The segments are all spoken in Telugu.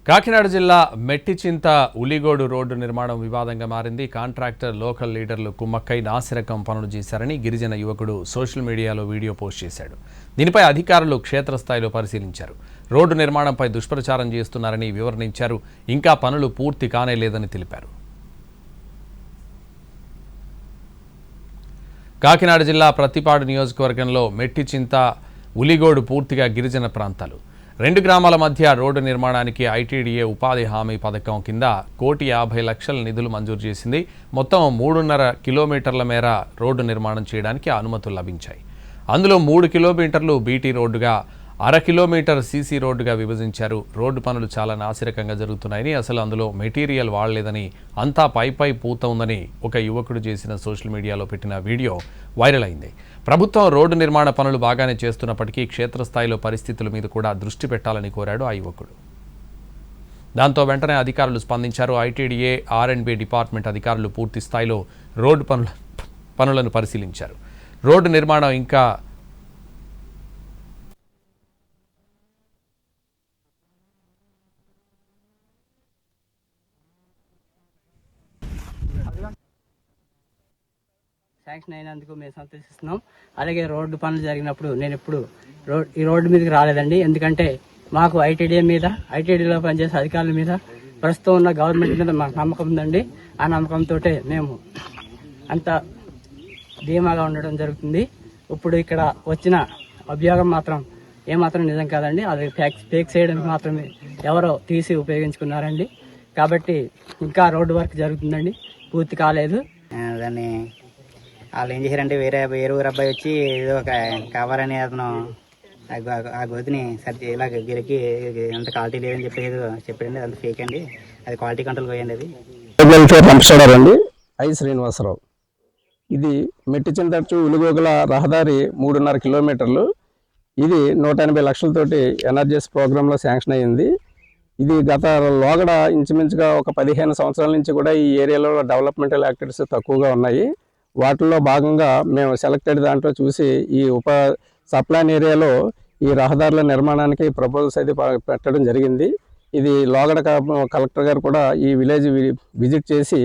కాకినాడ జిల్లా మెట్టిచింత ఉలిగోడు రోడ్డు నిర్మాణం వివాదంగా మారింది. కాంట్రాక్టర్ లోకల్ లీడర్లు కుమ్మక్కై నాసిరకం పనులు చేశారని గిరిజన యువకుడు సోషల్ మీడియాలో వీడియో పోస్ట్ చేశాడు. దీనిపై అధికారులు క్షేత్రస్థాయిలో పరిశీలించారు. రోడ్డు నిర్మాణంపై దుష్ప్రచారం చేస్తున్నారని వివరించారు. ఇంకా పనులు పూర్తి కానేలేదని తెలిపారు. కాకినాడ జిల్లా ప్రతిపాడు నియోజకవర్గంలో మెట్టిచింత ఉలిగోడు పూర్తిగా గిరిజన ప్రాంతాలు. 2 గ్రామాల మధ్య రోడ్డు నిర్మాణానికి ఐటీడీఏ ఉపాధి హామీ పథకం కింద 1,50,00,000 నిధులు మంజూరు చేసింది. మొత్తం 3.5 కిలోమీటర్ల మేర రోడ్డు నిర్మాణం చేయడానికి అనుమతులు లభించాయి. అందులో 3 కిలోమీటర్లు బీటీ రోడ్డుగా, 1/2 కిలోమీటర్ సీసీ రోడ్డుగా విభజించారు. రోడ్డు పనులు చాలా నాసిరకంగా జరుగుతున్నాయని, అసలు అందులో మెటీరియల్ వాడలేదని, అంతా పై పూత ఉందని ఒక యువకుడు చేసిన సోషల్ మీడియాలో పెట్టిన వీడియో వైరల్ అయింది. ప్రభుత్వం రోడ్డు నిర్మాణ పనులు బాగానే చేస్తున్నప్పటికీ క్షేత్రస్థాయిలో పరిస్థితుల మీద కూడా దృష్టి పెట్టాలని కోరాడు ఆ యువకుడు. దాంతో వెంటనే అధికారులు స్పందించారు. ఐటీడీఏ, ఆర్ఎండ్బి డిపార్ట్మెంట్ అధికారులు పూర్తి స్థాయిలో రోడ్డు పనులను పరిశీలించారు. రోడ్డు నిర్మాణం ఇంకా శాంక్షన్ అయినందుకు మేము సంతోషిస్తున్నాం. అలాగే రోడ్డు పనులు జరిగినప్పుడు నేను ఎప్పుడు ఈ రోడ్డు మీదకి రాలేదండి. ఎందుకంటే మాకు ఐటీడీలో పనిచేసే అధికారుల మీద, ప్రస్తుతం ఉన్న గవర్నమెంట్ మీద మాకు నమ్మకం ఉందండి. ఆ నమ్మకంతో మేము అంత ధీమాగా ఉండడం జరుగుతుంది. ఇప్పుడు ఇక్కడ వచ్చిన అభియోగం మాత్రం ఏమాత్రం నిజం కాదండి. అది ఫేక్ చేయడానికి మాత్రమే ఎవరో తీసి ఉపయోగించుకున్నారండి. కాబట్టి ఇంకా రోడ్డు వర్క్ జరుగుతుందండి, పూర్తి కాలేదు. దాన్ని వాళ్ళు ఏం చేశారంటే వేరే ఊరు అబ్బాయి వచ్చి ఏదో ఒక కావాలని అతను ఆ గోతిని ఇలా గిరికి అంత క్వాలిటీ లేదని చెప్పి ఏదో చెప్పండి. అంత ఫేక్ అండి, అది క్వాలిటీ కంట్రోల్ పోయండి. అది పంపించారండి ఐ శ్రీనివాసరావు. ఇది మెట్టిచింత ఉలిగోగుల రహదారి 3.5 కిలోమీటర్లు. ఇది 180 లక్షలతోటి ఎన్ఆర్జీఎస్ ప్రోగ్రాంలో శాంక్షన్ అయ్యింది. ఇది గత లోగడ ఇంచుమించుగా ఒక 15 సంవత్సరాల నుంచి కూడా ఈ ఏరియాలో డెవలప్మెంటల్ యాక్టివిటీస్ తక్కువగా ఉన్నాయి. వాటిల్లో భాగంగా మేము సెలెక్టెడ్ దాంట్లో చూసి ఈ సప్లాన్ ఏరియాలో ఈ రహదారుల నిర్మాణానికి ప్రపోజల్స్ అయితే పెట్టడం జరిగింది. ఇది లోగడ కలెక్టర్ గారు కూడా ఈ విలేజ్ విజిట్ చేసి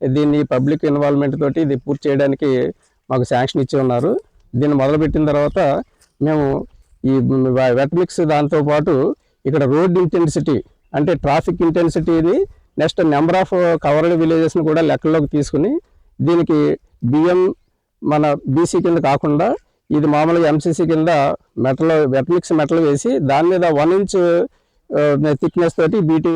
దీన్ని పబ్లిక్ ఇన్వాల్వ్మెంట్ తోటి ఇది పూర్తి చేయడానికి మాకు శాంక్షన్ ఇచ్చి ఉన్నారు. దీన్ని మొదలుపెట్టిన తర్వాత మేము ఈ వెట్ మిక్స్ దాంతోపాటు ఇక్కడ రోడ్ ఇంటెన్సిటీ అంటే ట్రాఫిక్ ఇంటెన్సిటీని, నెక్స్ట్ నెంబర్ ఆఫ్ కవర్డ్ విలేజెస్ని కూడా లెక్కల్లోకి తీసుకుని దీనికి బియ్యం మన బీసీ కింద కాకుండా ఇది మామూలుగా ఎంసీసీ కింద వెట్ మిక్స్ మెటల్ వేసి దాని మీద 1 ఇంచ్ థిక్నెస్ తోటి బీటీ